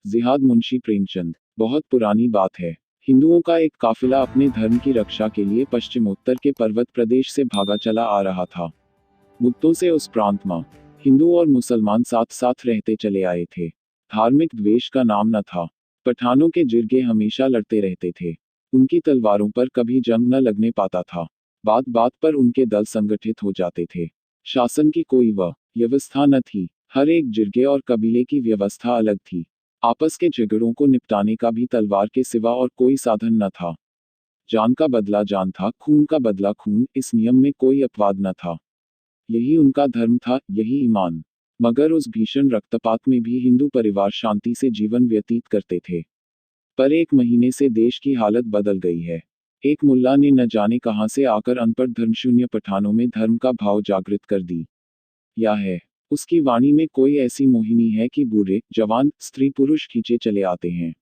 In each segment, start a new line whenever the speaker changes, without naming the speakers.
जिहाद मुंशी प्रेमचंद। बहुत पुरानी बात है। हिंदुओं का एक काफिला अपने धर्म की रक्षा के लिए पश्चिमोत्तर के पर्वत प्रदेश से भागा चला आ रहा था। मुद्दों से उस प्रांत में हिंदू और मुसलमान साथ साथ रहते चले आए थे। धार्मिक द्वेष का नाम न था। पठानों के जिरगे हमेशा लड़ते रहते थे। उनकी तलवारों पर कभी जंग न लगने पाता था। बात बात पर उनके दल संगठित हो जाते थे। शासन की कोई व्यवस्था न थी। हर एक जिरगे और कबीले की व्यवस्था अलग थी। आपस के झगड़ों को निपटाने का भी तलवार के सिवा और कोई साधन न था। जान का बदला जान था, खून का बदला खून, इस नियम में कोई अपवाद न था। यही उनका धर्म था, यही ईमान। मगर उस भीषण रक्तपात में भी हिंदू परिवार शांति से जीवन व्यतीत करते थे। पर एक महीने से देश की हालत बदल गई है। एक मुल्ला ने न जाने कहां से आकर अनपढ़ धर्मशून्य पठानों में धर्म का भाव जागृत कर दी। या है, उसकी वाणी में कोई ऐसी मोहिनी है कि बूढ़े, जवान, स्त्री पुरुष खींचे चले आते हैं।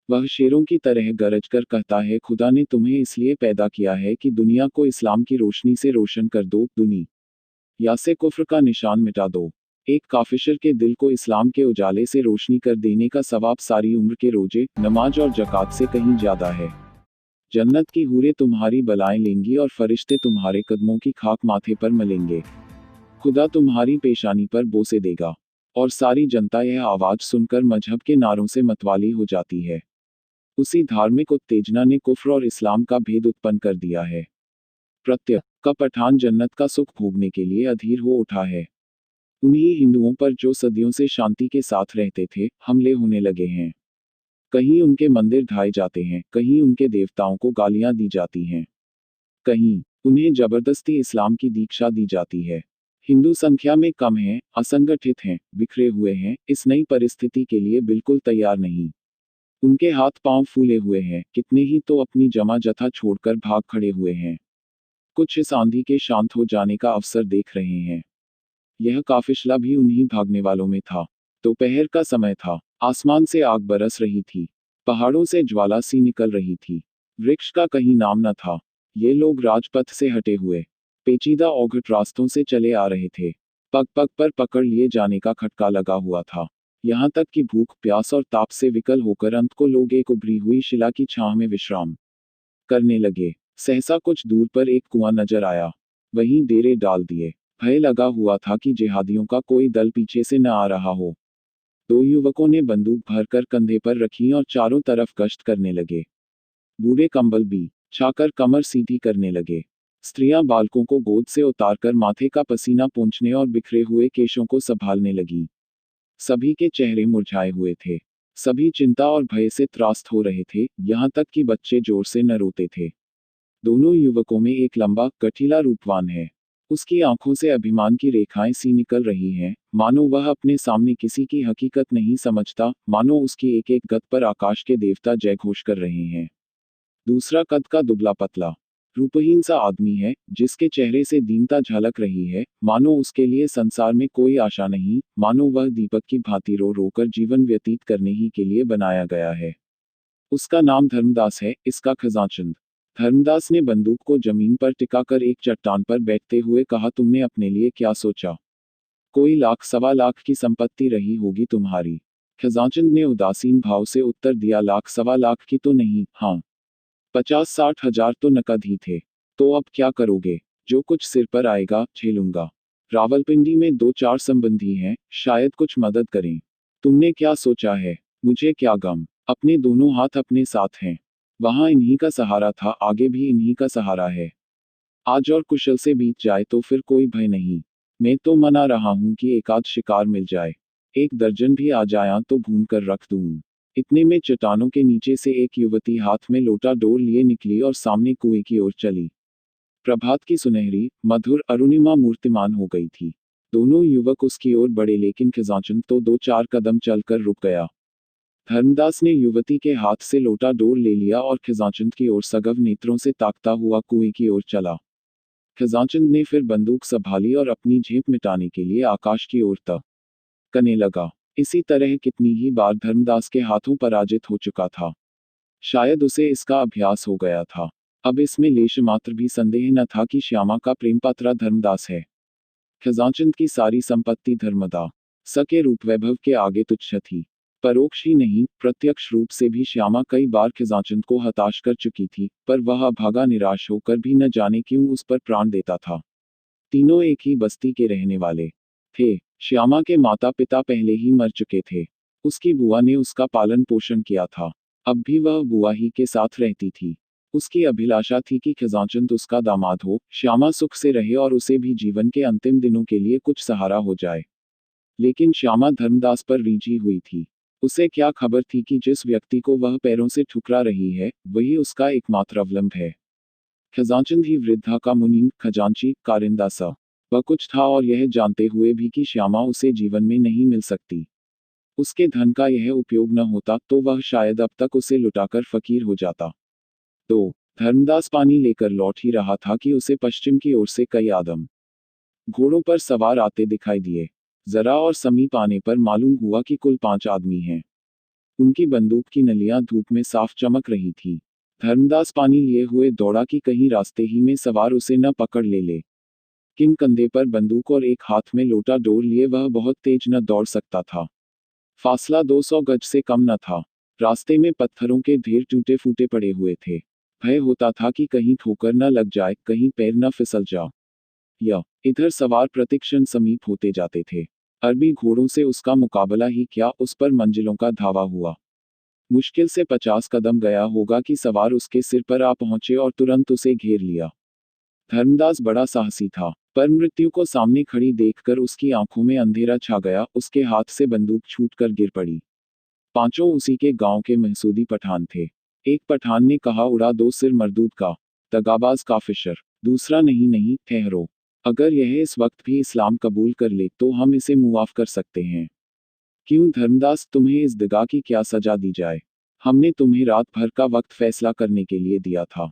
वह शेरों की तरह गरज कर कहता है, खुदा ने तुम्हें इसलिए पैदा किया है कि दुनिया को इस्लाम की रोशनी से रोशन कर दो, दुनिया से कुफ्र का निशान मिटा दो। एक काफिर के दिल को इस्लाम के उजाले से रोशनी कर देने का सवाब सारी उम्र के रोजे, नमाज और ज़कात से कहीं ज्यादा है। जन्नत की हूरें तुम्हारी बलाएं लेंगी और फरिश्ते तुम्हारे कदमों की खाक माथे पर मलेंगे। खुदा तुम्हारी पेशानी पर बोसे देगा। और सारी जनता यह आवाज सुनकर मजहब के नारों से मतवाली हो जाती है। उसी धार्मिक उत्तेजना ने कुफ्र और इस्लाम का भेद उत्पन्न कर दिया है। प्रत्येक का पठान जन्नत का सुख भोगने के लिए अधीर हो उठा है। उन्हीं हिंदुओं पर जो सदियों से शांति के साथ रहते थे, हमले होने लगे हैं। कहीं उनके मंदिर ढाए जाते हैं, कहीं उनके देवताओं को गालियां दी जाती हैं, कहीं उन्हें जबरदस्ती इस्लाम की दीक्षा दी जाती है। हिंदू संख्या में कम हैं, असंगठित हैं, बिखरे हुए हैं, इस नई परिस्थिति के लिए बिल्कुल तैयार नहीं। उनके हाथ पांव फूले हुए हैं, कितने ही तो अपनी जमा जथा छोड़कर भाग खड़े हुए हैं। कुछ इस आंधी के शांत हो जाने का अवसर देख रहे हैं। यह काफिला भी उन्हीं भागने वालों में था। दोपहर का समय था। आसमान से आग बरस रही थी। पहाड़ों से ज्वाला सी निकल रही थी। वृक्ष का कहीं नाम न था। ये लोग राजपथ से हटे हुए, पेचीदा औघट रास्तों से चले आ रहे थे। पग पग पर पकड़ लिए जाने का खटका लगा हुआ था। यहाँ तक कि भूख, प्यास और ताप से विकल होकर अंत को लोग एक उभरी हुई शिला की छांव में विश्राम करने लगे। सहसा कुछ दूर पर एक कुआं नजर आया। वहीं डेरे डाल दिए। भय लगा हुआ था कि जिहादियों का कोई दल पीछे से न आ रहा हो। दो युवकों ने बंदूक भरकर कंधे पर रखी और चारों तरफ गश्त करने लगे। बूढ़े कंबल बिछाकर कमर सीधी करने लगे। स्त्रियां बालकों को गोद से उतारकर माथे का पसीना पोंछने और बिखरे हुए केशों को संभालने लगी। सभी के चेहरे मुरझाए हुए थे। सभी चिंता और भय से त्रास्त हो रहे थे, यहाँ तक कि बच्चे जोर से न रोते थे। दोनों युवकों में एक लंबा, गठीला रूपवान है। उसकी आंखों से अभिमान की रेखाएं सी निकल रही हैं, मानो वह अपने सामने किसी की हकीकत नहीं समझता, मानो उसकी एक एक गत पर आकाश के देवता जयघोष कर रहे हैं। दूसरा कद का दुबला पतला, रूपहीन सा आदमी है, जिसके चेहरे से दीनता झलक रही है, मानो उसके लिए संसार में कोई आशा नहीं, मानो वह दीपक की भांति रो रो कर जीवन व्यतीत करने ही के लिए बनाया गया है। उसका नाम धर्मदास है, इसका खजांचंद। धर्मदास ने बंदूक को जमीन पर टिकाकर एक चट्टान पर बैठते हुए कहा, तुमने अपने लिए क्या सोचा? कोई लाख सवा लाख की संपत्ति रही होगी तुम्हारी। खजांचंद ने उदासीन भाव से उत्तर दिया, लाख सवा लाख की तो नहीं, हाँ 50-60 हजार तो नकद ही थे। तो अब क्या करोगे? जो कुछ सिर पर आएगा, झेलूंगा। रावलपिंडी में 2-4 संबंधी हैं, शायद कुछ मदद करें। तुमने क्या सोचा है? मुझे क्या गम, अपने दोनों हाथ अपने साथ हैं। वहां इन्हीं का सहारा था, आगे भी इन्हीं का सहारा है। आज और कुशल से बीत जाए तो फिर कोई भय नहीं। मैं तो मना रहा हूं कि एक आध शिकार मिल जाए। 1 दर्जन भी आ जाया तो भून कर रख दूं। इतने में चट्टानों के नीचे से एक युवती हाथ में लोटा डोर लिए निकली और सामने कुएं की ओर चली। प्रभात की सुनहरी, मधुर अरुणिमा मूर्तिमान हो गई थी। दोनों युवक उसकी ओर बढ़े, लेकिन खजांचंद तो 2-4 कदम चलकर रुक गया। धर्मदास ने युवती के हाथ से लोटा डोर ले लिया और खजांचंद की ओर सगव नेत्रों से ताकता हुआ कुएं की ओर चला। खजांचंद ने फिर बंदूक संभाली और अपनी झेप मिटाने के लिए आकाश की ओर तकने लगा। इसी तरह कितनी ही बार धर्मदास के हाथों पराजित हो चुका था। शायद उसे इसका अभ्यास हो गया था। अब इसमें लेश मात्र भी संदेह न था कि श्यामा का प्रेमपात्रा धर्मदास है। खजांचंद की सारी संपत्ति धर्मदास के रूप वैभव के आगे तुच्छ थी। परोक्ष ही नहीं, प्रत्यक्ष रूप से भी श्यामा कई बार खजांचंद को हताश कर चुकी थी, पर वह अभागा निराश होकर भी न जाने क्यों उस पर प्राण देता था। तीनों एक ही बस्ती के रहने वाले थे। श्यामा के माता पिता पहले ही मर चुके थे। उसकी बुआ ने उसका पालन पोषण किया था। अब भी वह बुआ ही के साथ रहती थी। उसकी अभिलाषा थी कि खजांचंद उसका दामाद हो, श्यामा सुख से रहे और उसे भी जीवन के अंतिम दिनों के लिए कुछ सहारा हो जाए। लेकिन श्यामा धर्मदास पर रीझी हुई थी। उसे क्या खबर थी कि जिस व्यक्ति को वह पैरों से ठुकरा रही है, वही उसका एकमात्र अवलंब है। खजांचंद ही वृद्धा का मुनीम, खजांची, कारिंदा सा वह कुछ था, और यह जानते हुए भी कि श्यामा उसे जीवन में नहीं मिल सकती, उसके धन का यह उपयोग न होता, तो वह शायद अब तक उसे लुटाकर फकीर हो जाता। तो धर्मदास पानी लेकर लौट ही रहा था कि उसे पश्चिम की ओर से कई आदम घोड़ों पर सवार आते दिखाई दिए। जरा और समीप आने पर मालूम हुआ कि कुल 5 आदमी हैं। उनकी बंदूक की नलियां धूप में साफ चमक रही थी। धर्मदास पानी लिए हुए दौड़ा कि कहीं रास्ते ही में सवार उसे न पकड़ ले। किन कंधे पर बंदूक और एक हाथ में लोटा डोर लिए वह बहुत तेज न दौड़ सकता था। फासला 200 गज से कम न था। रास्ते में पत्थरों के ढेर टूटे फूटे पड़े हुए थे। भय होता था कि कहीं ठोकर न लग जाए, कहीं पैर न फिसल जा। या इधर सवार प्रतिक्षण समीप होते जाते थे। अरबी घोड़ों से उसका मुकाबला ही क्या, उस पर मंजिलों का धावा हुआ। मुश्किल से 50 कदम गया होगा कि सवार उसके सिर पर आ पहुंचे और तुरंत उसे घेर लिया। धर्मदास बड़ा साहसी था, पर मृत्यु को सामने खड़ी देखकर उसकी आंखों में अंधेरा छा गया। उसके हाथ से बंदूक छूटकर गिर पड़ी। पांचों उसी के गांव के महसूदी पठान थे। एक पठान ने कहा, उड़ा दो सिर मरदूद का, दगाबाज काफिशर। दूसरा, नहीं नहीं, ठहरो, अगर यह इस वक्त भी इस्लाम कबूल कर ले तो हम इसे मुआफ कर सकते हैं। क्यों धर्मदास, तुम्हें इस दगा की क्या सजा दी जाए? हमने तुम्हें रात भर का वक्त फैसला करने के लिए दिया था,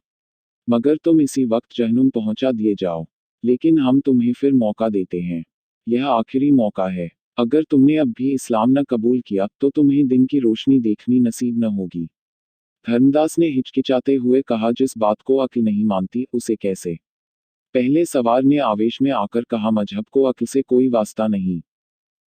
मगर तुम इसी वक्त जहन्नुम पहुंचा दिए जाओ। लेकिन हम तुम्हें फिर मौका देते हैं। यह आखिरी मौका है। अगर तुमने अब भी इस्लाम न कबूल किया तो तुम्हें दिन की रोशनी देखनी नसीब न होगी। धर्मदास ने हिचकिचाते हुए कहा, जिस बात को अक्ल नहीं मानती उसे कैसे? पहले सवार ने आवेश में आकर कहा, मजहब को अक्ल से कोई वास्ता नहीं।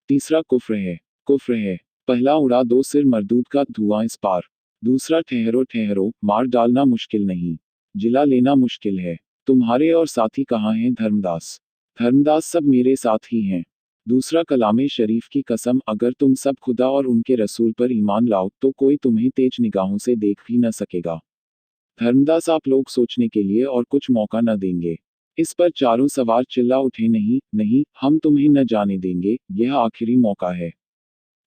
तीसरा, कुफ्र है, कुफ्र है। पहला, उड़ा दो सिर मरदूद का, धुआं इस पार। दूसरा, ठहरो ठहरो, मार डालना मुश्किल नहीं, जिला लेना मुश्किल है। तुम्हारे और साथी कहाँ हैं धर्मदास? धर्मदास, सब मेरे साथ ही हैं। दूसरा, कलामे शरीफ की कसम, अगर तुम सब खुदा और उनके रसूल पर ईमान लाओ तो कोई तुम्हें तेज निगाहों से देख भी न सकेगा। धर्मदास, आप लोग सोचने के लिए और कुछ मौका न देंगे? इस पर चारों सवार चिल्ला उठे, नहीं नहीं, हम तुम्हें न जाने देंगे, यह आखिरी मौका है।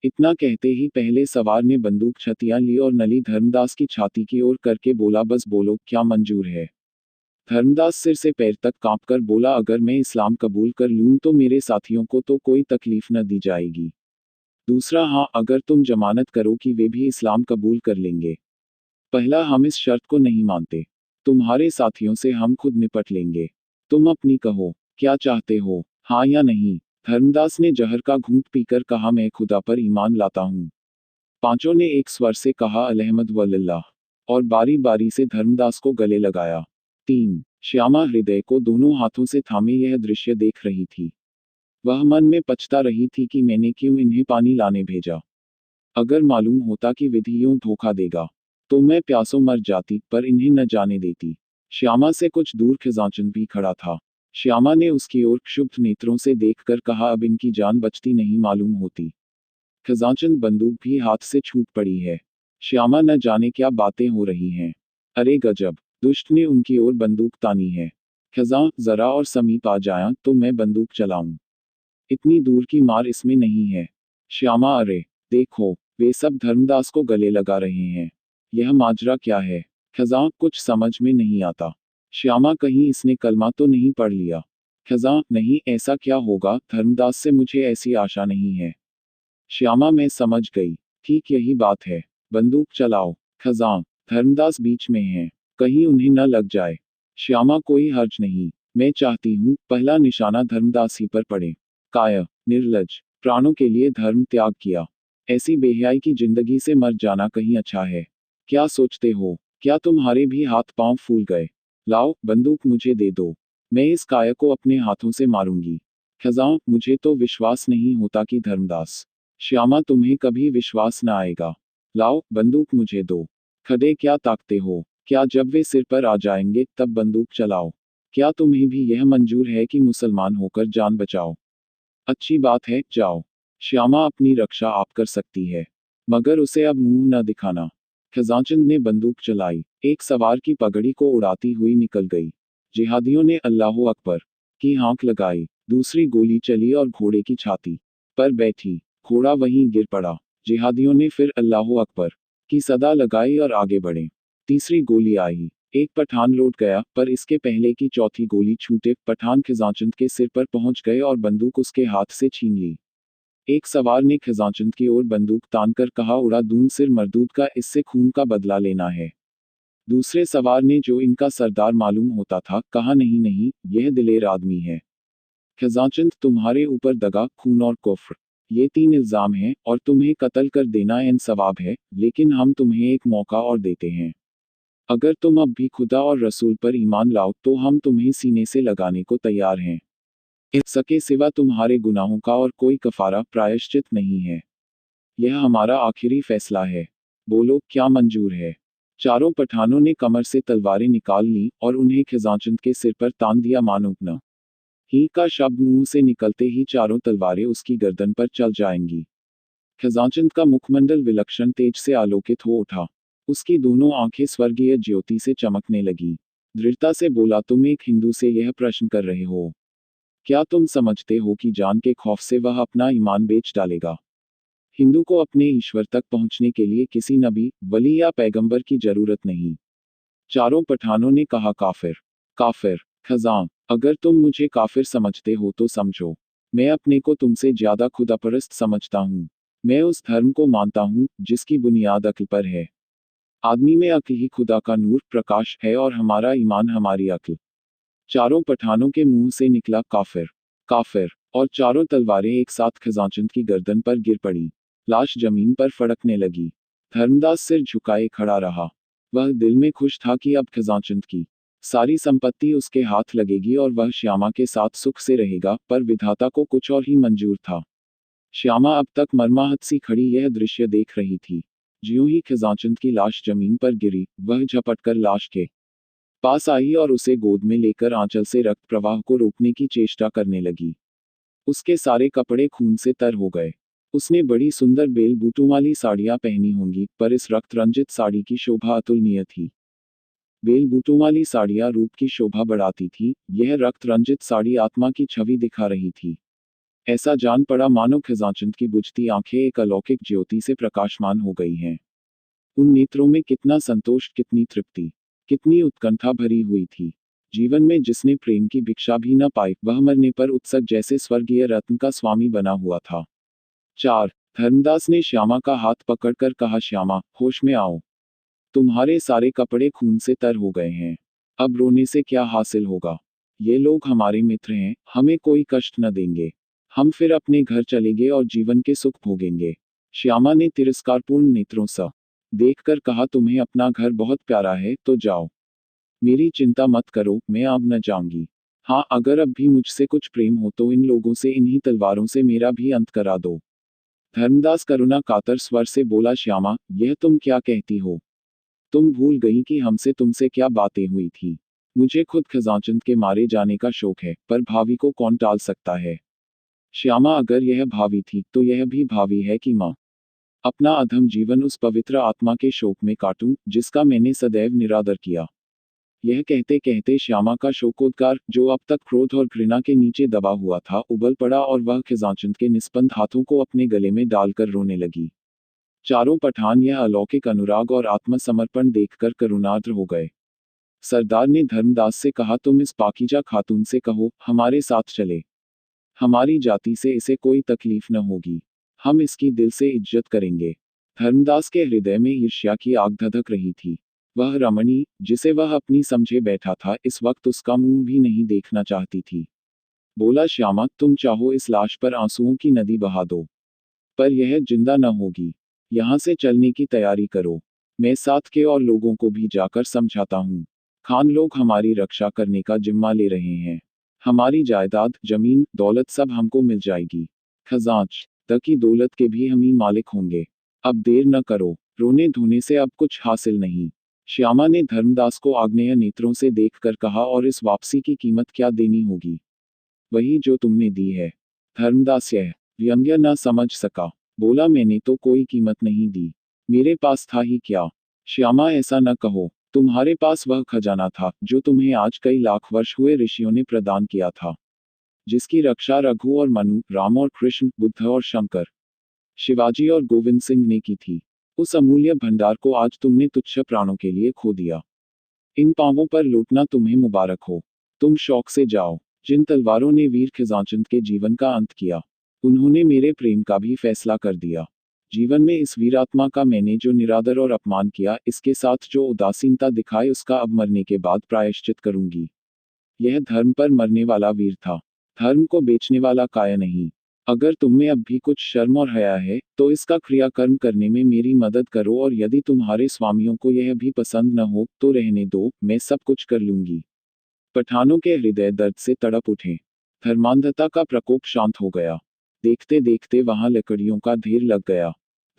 इतना कहते ही पहले सवार ने बंदूक छतियां ली और नली धर्मदास की छाती की ओर करके बोला, बस बोलो, क्या मंजूर है? धर्मदास सिर से पैर तक कांपकर बोला, अगर मैं इस्लाम कबूल कर लूं तो मेरे साथियों को तो कोई तकलीफ न दी जाएगी। दूसरा, हाँ, अगर तुम जमानत करो कि वे भी इस्लाम कबूल कर लेंगे। पहला, हम इस शर्त को नहीं मानते। तुम्हारे साथियों से हम खुद निपट लेंगे। तुम अपनी कहो, क्या चाहते हो, हाँ या नहीं? धर्मदास ने जहर का घूंट पीकर कहा, मैं खुदा पर ईमान लाता हूँ। पांचों ने एक स्वर से कहा, अलहमद वल्लाह, और बारी बारी से धर्मदास को गले लगाया। 3 श्यामा हृदय को दोनों हाथों से थामे यह दृश्य देख रही थी। वह मन में पछता रही थी कि मैंने क्यों इन्हें पानी लाने भेजा। अगर मालूम होता कि विधि यूं धोखा देगा तो मैं प्यासों मर जाती, पर इन्हें न जाने देती। श्यामा से कुछ दूर खजांचंद भी खड़ा था। श्यामा ने उसकी ओर क्षुब्ध नेत्रों से देखकर कहा, अब इनकी जान बचती नहीं मालूम होती। खजांचंद, बंदूक भी हाथ से छूट पड़ी है। श्यामा, न जाने क्या बातें हो रही हैं। अरे गजब, दुष्ट ने उनकी ओर बंदूक तानी है। खजां, जरा और समीप आ जाया तो मैं बंदूक चलाऊं। इतनी दूर की मार इसमें नहीं है। श्यामा, अरे देखो, वे सब धर्मदास को गले लगा रहे हैं। यह माजरा क्या है? खजां, कुछ समझ में नहीं आता। श्यामा, कहीं इसने कलमा तो नहीं पढ़ लिया? खजां, नहीं, ऐसा क्या होगा, धर्मदास से मुझे ऐसी आशा नहीं है। श्यामा, मैं समझ गई, ठीक यही बात है, बंदूक चलाओ। खजां, धर्मदास बीच में हैं, कहीं उन्हें न लग जाए। श्यामा, कोई हर्ज नहीं, मैं चाहती हूँ पहला निशाना धर्मदास ही पर पड़े। कायर, निर्लज, प्राणों के लिए धर्म त्याग किया। ऐसी बेहयाई की जिंदगी से मर जाना कहीं अच्छा है। क्या सोचते हो? क्या तुम्हारे भी हाथ पांव फूल गए? लाओ, बंदूक मुझे दे दो, मैं इस कायर को अपने हाथों से मारूंगी। खजां, मुझे तो विश्वास नहीं होता कि धर्मदास श्यामा तुम्हें कभी विश्वास न आएगा। लाओ बंदूक मुझे दो। खड़े क्या ताकते हो? क्या जब वे सिर पर आ जाएंगे तब बंदूक चलाओ? क्या तुम्हें भी यह मंजूर है कि मुसलमान होकर जान बचाओ? अच्छी बात है, जाओ। श्यामा अपनी रक्षा आप कर सकती है, मगर उसे अब मुंह न दिखाना। खजांचंद ने बंदूक चलाई, एक सवार की पगड़ी को उड़ाती हुई निकल गई। जिहादियों ने अल्लाहु अकबर की हाँक लगाई। दूसरी गोली चली और घोड़े की छाती पर बैठी। घोड़ा वहीं गिर पड़ा। जिहादियों ने फिर अल्लाहु अकबर की सदा लगाई और आगे बढ़े। तीसरी गोली आई। एक पठान लौट गया, पर इसके पहले की चौथी गोली छूटे पठान खजांचंद के सिर पर पहुंच गए और बंदूक उसके हाथ से छीन ली। एक सवार ने खजांचंद की ओर बंदूक तानकर कहा, उड़ा दून सिर मरदूद का, इससे खून का बदला लेना है। दूसरे सवार ने, जो इनका सरदार मालूम होता था, कहा, नहीं नहीं, यह दिलेर आदमी है। खजांचंद, तुम्हारे ऊपर दगा, खून और कुफ्र, ये 3 इल्जाम हैं, और तुम्हें कत्ल कर देना एन सवाब है, लेकिन हम तुम्हें एक मौका और देते हैं। अगर तुम अब भी खुदा और रसूल पर ईमान लाओ तो हम तुम्हें सीने से लगाने को तैयार हैं। इसके सिवा तुम्हारे गुनाहों का और कोई कफारा प्रायश्चित नहीं है। यह हमारा आखिरी फैसला है। बोलो, क्या मंजूर है? चारों पठानों ने कमर से तलवारें निकाल ली और उन्हें खजांचंद के सिर पर तान दिया। मानो न ही का शब्द मुंह से निकलते ही चारों तलवारें उसकी गर्दन पर चल जाएंगी। खजांचंद का मुखमंडल विलक्षण तेज से आलोकित हो उठा। उसकी दोनों आंखें स्वर्गीय ज्योति से चमकने लगी। दृढ़ता से बोला, तुम एक हिंदू से यह प्रश्न कर रहे हो? क्या तुम समझते हो कि जान के खौफ से वह अपना ईमान बेच डालेगा? हिंदू को अपने ईश्वर तक पहुंचने के लिए किसी नबी, वली या पैगंबर की जरूरत नहीं। चारों पठानों ने कहा, काफिर, काफिर। खजां, अगर तुम मुझे काफिर समझते हो तो समझो, मैं अपने को तुमसे ज्यादा खुदापरस्त समझता हूँ। मैं उस धर्म को मानता हूँ जिसकी बुनियाद अक्ल पर है। आदमी में अक्ल ही खुदा का नूर प्रकाश है और हमारा ईमान हमारी अक्ल। चारों पठानों के मुंह से निकला, काफिर, काफिर, और चारों तलवारें एक साथ खजांचंद की गर्दन पर गिर पड़ी। लाश जमीन पर फड़कने लगी। धर्मदास सिर झुकाए खड़ा रहा। वह दिल में खुश था कि अब खजांचंद की सारी संपत्ति उसके हाथ लगेगी और वह श्यामा के साथ सुख से रहेगा, पर विधाता को कुछ और ही मंजूर था। श्यामा अब तक मर्माहत सी खड़ी यह दृश्य देख रही थी। ज्यों ही खजांचंद की लाश जमीन पर गिरी, वह झपटकर लाश के पास आई और उसे गोद में लेकर आंचल से रक्त प्रवाह को रोकने की चेष्टा करने लगी। उसके सारे कपड़े खून से तर हो गए। उसने बड़ी सुंदर बेल बूटों वाली साड़ियां पहनी होंगी, पर इस रक्त रंजित साड़ी की शोभा अतुलनीय थी। बेल बूटों वाली साड़ियां रूप की शोभा बढ़ाती थी, यह रक्त रंजित साड़ी आत्मा की छवि दिखा रही थी। ऐसा जान पड़ा मानो खजांचंद की बुझती आंखें एक अलौकिक ज्योति से प्रकाशमान हो गई हैं। उन नेत्रों में कितना संतोष, कितनी तृप्ति, कितनी उत्कंठा भरी हुई थी। जीवन में जिसने प्रेम की भिक्षा भी न पाई, वह मरने पर उत्सुक जैसे स्वर्गीय रत्न का स्वामी बना हुआ था। 4. धर्मदास ने श्यामा का हाथ पकड़कर कहा, श्यामा, होश में आओ। तुम्हारे सारे कपड़े खून से तर हो गए हैं। अब रोने से क्या हासिल होगा? ये लोग हमारे मित्र हैं, हमें कोई कष्ट न देंगे। हम फिर अपने घर चलेंगे और जीवन के सुख भोगेंगे। श्यामा ने तिरस्कारपूर्ण नेत्रों सा देखकर कहा, तुम्हें अपना घर बहुत प्यारा है तो जाओ। मेरी चिंता मत करो, मैं अब न जाऊंगी। हाँ, अगर अब भी मुझसे कुछ प्रेम हो तो इन लोगों से, इन्हीं तलवारों से मेरा भी अंत करा दो। धर्मदास करुणा कातर स्वर से बोला, श्यामा, यह तुम क्या कहती हो? तुम भूल गई कि हमसे तुमसे क्या बातें हुई थी। मुझे खुद खजांचंद के मारे जाने का शौक है, पर भावी को कौन टाल सकता है? श्यामा, अगर यह भावी थी तो यह भी भावी है कि माँ अपना अधम जीवन उस पवित्र आत्मा के शोक में काटूं जिसका मैंने सदैव निरादर किया। यह कहते कहते श्यामा का शोकोद्गार, जो अब तक क्रोध और घृणा के नीचे दबा हुआ था, उबल पड़ा और वह खजांचंद के निस्पंद हाथों को अपने गले में डालकर रोने लगी। चारों पठान यह अलौकिक अनुराग और आत्मसमर्पण देखकर करुणार्द्र हो गए। सरदार ने धर्मदास से कहा, तुम इस पाकीजा खातून से कहो, हमारे साथ चले। हमारी जाति से इसे कोई तकलीफ न होगी। हम इसकी दिल से इज्जत करेंगे। धर्मदास के हृदय में ईर्ष्या की आग धधक रही थी। वह रमणी, जिसे वह अपनी समझे बैठा था, इस वक्त उसका मुंह भी नहीं देखना चाहती थी। बोला, श्यामा, तुम चाहो इस लाश पर आंसुओं की नदी बहा दो, पर यह जिंदा न होगी। यहाँ से चलने की तैयारी करो। मैं साथ के और लोगों को भी जाकर समझाता हूँ। खान लोग हमारी रक्षा करने का जिम्मा ले रहे हैं। हमारी जायदाद, जमीन, दौलत सब हमको मिल जाएगी। खजांच द की दौलत के भी हम ही मालिक होंगे। अब देर न करो, रोने धोने से अब कुछ हासिल नहीं। श्यामा ने धर्मदास को आग्नेय नेत्रों से देखकर कहा, और इस वापसी की कीमत क्या देनी होगी? वही जो तुमने दी है। धर्मदास यह व्यंग्य न समझ सका, बोला, मैंने तो कोई कीमत नहीं दी, मेरे पास था ही क्या। श्यामा, ऐसा न कहो, तुम्हारे पास वह खजाना था जो तुम्हें आज कई लाख वर्ष हुए ऋषियों ने प्रदान किया था, जिसकी रक्षा रघु और मनु, राम और कृष्ण, बुद्ध और शंकर, शिवाजी और गोविंद सिंह ने की थी। उस अमूल्य भंडार को आज तुमने तुच्छ प्राणों के लिए खो दिया। इन पांवों पर लौटना तुम्हें मुबारक हो। तुम शौक से जाओ। जिन तलवारों ने वीर खिजाचंद के जीवन का अंत किया, उन्होंने मेरे प्रेम का भी फैसला कर दिया। जीवन में इस वीरात्मा का मैंने जो निरादर और अपमान किया, इसके साथ जो उदासीनता दिखाई, उसका अब मरने के बाद प्रायश्चित करूंगी। यह धर्म पर मरने वाला वीर था, धर्म को बेचने वाला काया नहीं। अगर तुम्हें अब भी कुछ शर्म और हया है, तो इसका क्रियाकर्म करने में मेरी मदद करो, और यदि तुम्हारे स्वामियों को यह भी पसंद न हो, तो रहने दो, मैं सब कुछ कर लूंगी। पठानों के हृदय दर्द से तड़प उठे। धर्मांधता का प्रकोप शांत हो गया। देखते देखते वहां लकड़ियों का ढेर लग गया।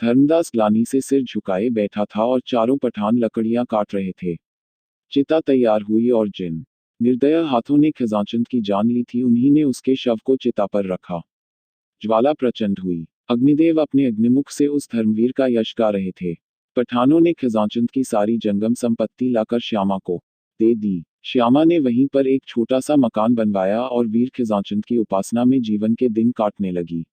धर्मदास ग्लानि से सिर झुकाए बैठा था, और चारों पठान लकड़ियां काट रहे थे। चिता तैयार हुई, और जिन निर्दय हाथों ने खजांचंद की जान ली थी, उन्हीं ने उसके शव को चिता पर रखा। ज्वाला प्रचंड हुई। अग्निदेव अपने अग्निमुख से उस धर्मवीर का यश गा रहे थे। पठानों ने खजांचंद की सारी जंगम संपत्ति लाकर श्यामा को दे दी। श्यामा ने वहीं पर एक छोटा सा मकान बनवाया, और वीर खजांचंद की उपासना में जीवन के दिन काटने लगी।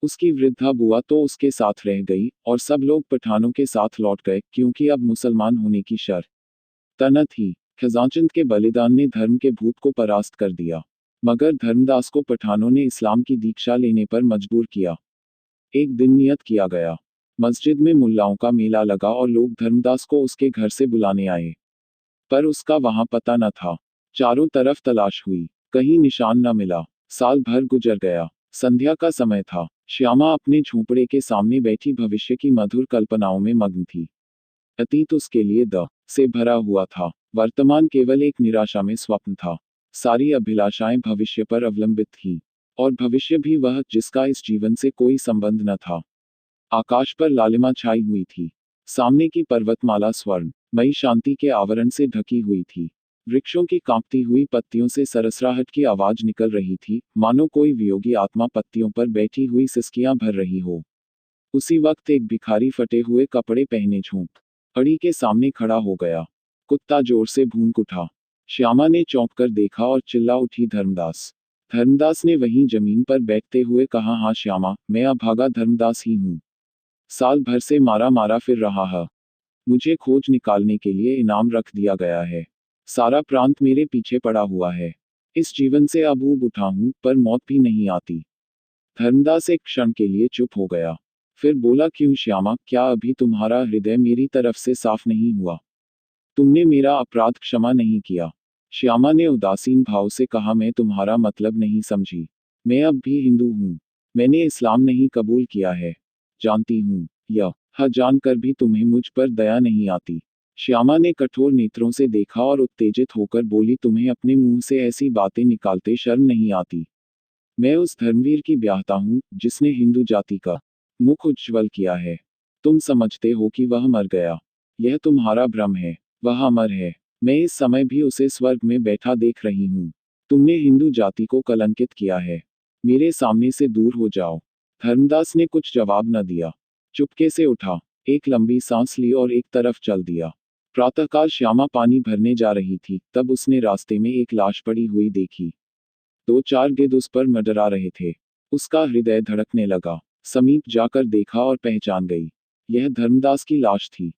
उसकी वृद्धा बुआ तो उसके साथ रह गई, और सब लोग पठानों के साथ लौट गए, क्योंकि अब मुसलमान होने की शर्त न थी। खजांचंद के बलिदान ने धर्म के भूत को परास्त कर दिया, मगर धर्मदास को पठानों ने इस्लाम की दीक्षा लेने पर मजबूर किया। एक दिन नियत किया गया। मस्जिद में मुल्लाओं का मेला लगा, और लोग धर्मदास को उसके घर से बुलाने आए, पर उसका वहां पता न था। चारों तरफ तलाश हुई, कहीं निशान न मिला। साल भर गुजर गया। संध्या का समय था। श्यामा अपने झोंपड़े के सामने बैठी भविष्य की मधुर कल्पनाओं में मग्न थी। अतीत उसके लिए द से भरा हुआ था, वर्तमान केवल एक निराशा में स्वप्न था। सारी अभिलाषाएं भविष्य पर अवलंबित थीं, और भविष्य भी वह जिसका इस जीवन से कोई संबंध न था। आकाश पर लालिमा छाई हुई थी। सामने की पर्वतमाला स्वर्ण मई शांति के आवरण से ढकी हुई थी। वृक्षों की कांपती हुई पत्तियों से सरसराहट की आवाज निकल रही थी, मानो कोई वियोगी आत्मा पत्तियों पर बैठी हुई सिसकियां भर रही हो। उसी वक्त एक भिखारी फटे हुए कपड़े पहने झोंक अड़ी के सामने खड़ा हो गया। कुत्ता जोर से भूंक उठा। श्यामा ने चौंक कर देखा, और चिल्ला उठी, धर्मदास। धर्मदास ने वहीं जमीन पर बैठते हुए कहा, हाँ श्यामा, मैं अभागा धर्मदास ही हूँ। साल भर से मारा मारा फिर रहा है। मुझे खोज निकालने के लिए इनाम रख दिया गया है। सारा प्रांत मेरे पीछे पड़ा हुआ है। इस जीवन से अब ऊब उठा हूं, पर मौत भी नहीं आती। धर्मदास एक क्षण के लिए चुप हो गया, फिर बोला, क्यों श्यामा, क्या अभी तुम्हारा हृदय मेरी तरफ से साफ नहीं हुआ? तुमने मेरा अपराध क्षमा नहीं किया। श्यामा ने उदासीन भाव से कहा, मैं तुम्हारा मतलब नहीं समझी। मैं अब भी हिंदू हूँ। मैंने इस्लाम नहीं कबूल किया है। जानती हूँ, यह जानकर भी तुम्हें मुझ पर दया नहीं आती। श्यामा ने कठोर नेत्रों से देखा, और उत्तेजित होकर बोली, तुम्हें अपने मुंह से ऐसी बातें निकालते शर्म नहीं आती? मैं उस धर्मवीर की ब्याहता हूँ, जिसने हिंदू जाति का मुख उज्ज्वल किया है। तुम समझते हो कि वह मर गया। यह तुम्हारा भ्रम है। वह अमर है। मैं इस समय भी उसे स्वर्ग में बैठा देख रही हूँ। तुमने हिंदू जाति को कलंकित किया है। मेरे सामने से दूर हो जाओ। धर्मदास ने कुछ जवाब न दिया। चुपके से उठा, एक लंबी सांस ली, और एक तरफ चल दिया। प्रातःकाल श्यामा पानी भरने जा रही थी, तब उसने रास्ते में एक लाश पड़ी हुई देखी। 2-4 गिद्ध उस पर मंडरा रहे थे। उसका हृदय धड़कने लगा। समीप जाकर देखा और पहचान गई। यह धर्मदास की लाश थी।